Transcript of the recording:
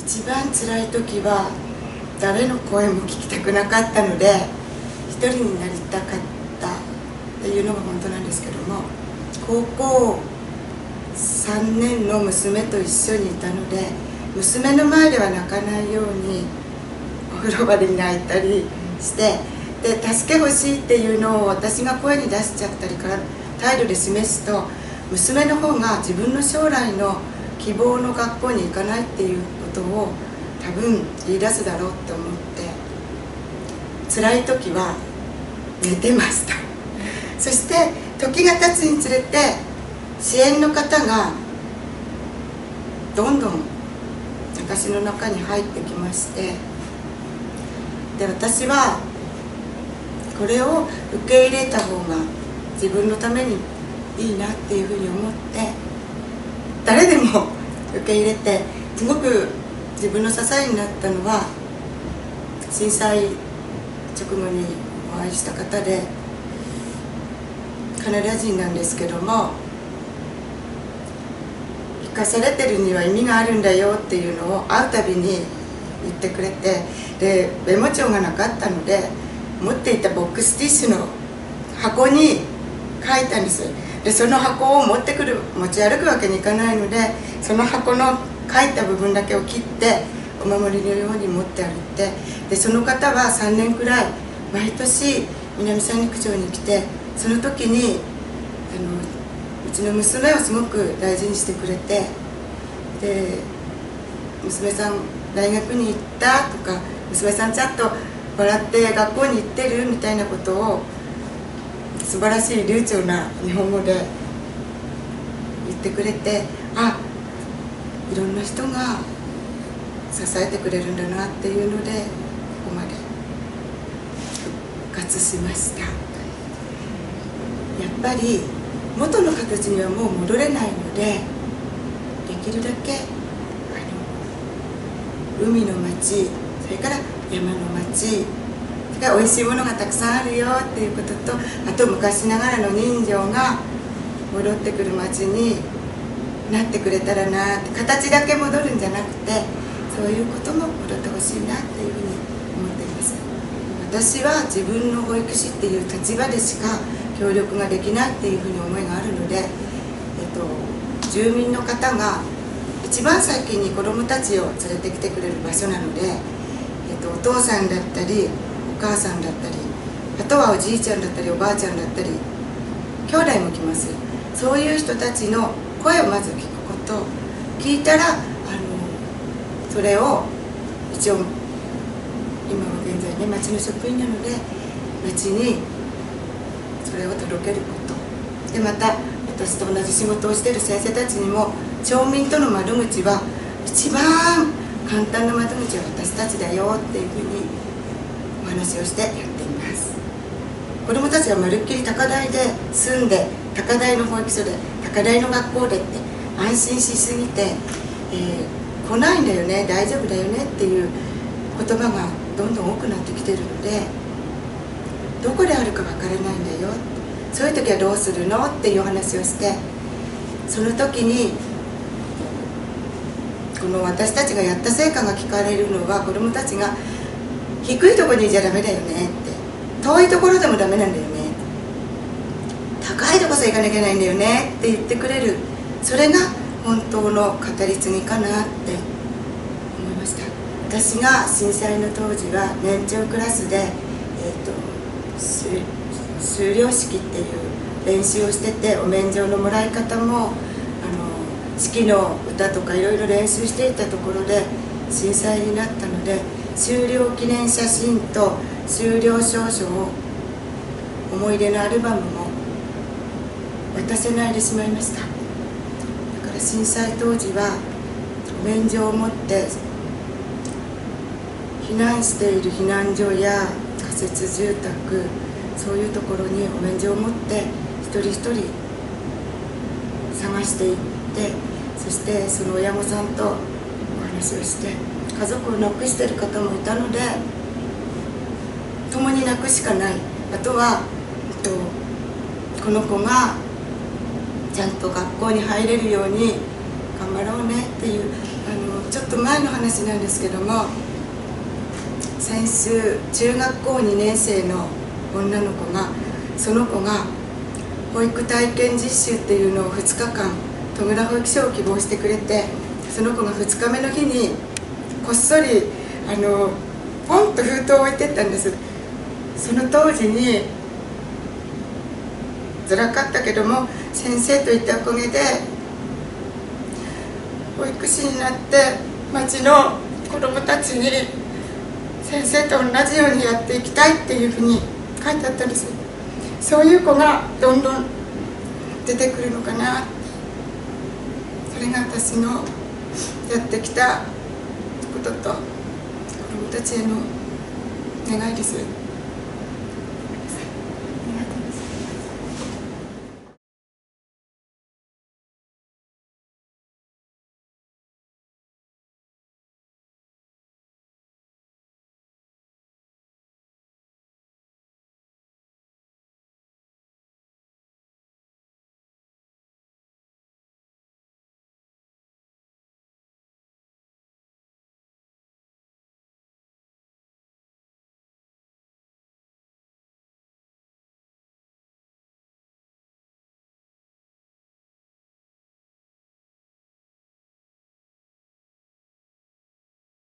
一番辛い時は誰の声も聞きたくなかったので一人になりたかったっていうのが本当なんですけども、高校3年の娘と一緒にいたので、娘の前では泣かないようにお風呂場で泣いたりして、で助け欲しいっていうのを私が声に出しちゃったりから態度で示すと、娘の方が自分の将来の希望の学校に行かないっていうことを多分言い出すだろうって思って、辛い時は寝てました。そして時が経つにつれて支援の方がどんどん私の中に入ってきまして、で私はこれを受け入れた方が自分のためにいいなっていうふうに思って、誰でも受け入れて、すごく自分の支えになったのは震災直後にお会いした方で、カナダ人なんですけども、生かされてるには意味があるんだよっていうのを会うたびに言ってくれて、でメモ帳がなかったので持っていたボックスティッシュの箱に書いたんです。でその箱を持ち歩くわけにいかないので、その箱の書いた部分だけを切ってお守りのように持って歩いて、でその方は3年くらい毎年南三陸町に来て、その時にうちの娘をすごく大事にしてくれて、で娘さん大学に行ったとか、娘さんちゃんと笑って学校に行ってるみたいなことを素晴らしい流暢な日本語で言ってくれて、あ、いろんな人が支えてくれるんだなっていうので、ここまで復活しました。やっぱり元の形にはもう戻れないので、できるだけ海の町、それから山の町、それからおいしいものがたくさんあるよっていうことと、あと昔ながらの人情が戻ってくる町になってくれたらなって、形だけ戻るんじゃなくて、そういうことも戻ってほしいなっていうふうに思っています。私は自分の保育士っていう立場でしか協力ができないっていうふうに思いがあるので、住民の方が一番先に子どもたちを連れてきてくれる場所なので、お父さんだったりお母さんだったり、あとはおじいちゃんだったりおばあちゃんだったり兄弟も来ます。そういう人たちの声をまず聞くこと、聞いたらそれを一応今は現在ね町の職員なので、町にそれを届けることで、また私と同じ仕事をしている先生たちにも、町民との窓口は一番簡単な窓口は私たちだよっていうふうにお話をしてやっています。子どもたちはまるっきり高台で住んで、高台の保育所で高台の学校でって安心しすぎて、来ないんだよね、大丈夫だよねっていう言葉がどんどん多くなってきているので、どこであるかわからないんだよ、そういう時はどうするのっていう話をして、その時にこの私たちがやった成果が聞かれるのは、子どもたちが低いところにいちゃダメだよねって、遠いところでもダメなんだよね、高いとこさ行かなきゃいけないんだよねって言ってくれる、それが本当の語り継ぎかなって思いました。私が震災の当時は年長クラスで、修了式っていう練習をしてて、お免状のもらい方も式の歌とかいろいろ練習していたところで震災になったので、修了記念写真と修了証書を、思い出のアルバムも渡せないでしまいました。だから震災当時はお免状を持って避難している避難所や仮設住宅、そういうところにお免状を持って一人一人探していって、そしてその親御さんとお話をして、家族を亡くしている方もいたので、共に亡くしかない、あとは、この子がちゃんと学校に入れるように頑張ろうねっていう、ちょっっと前の話なんですけども、先週中学校2年生の女の子が、その子が保育体験実習っていうのを2日間戸倉保育所を希望してくれて、その子が2日目の日にこっそりポンと封筒を置いてったんです。その当時に辛かったけども、先生といったおかげで保育士になって町の子どもたちに先生と同じようにやっていきたいっていうふうに書いてあったんです。そういう子がどんどん出てくるのかな。それが私のやってきたことと子どもたちへの願いです。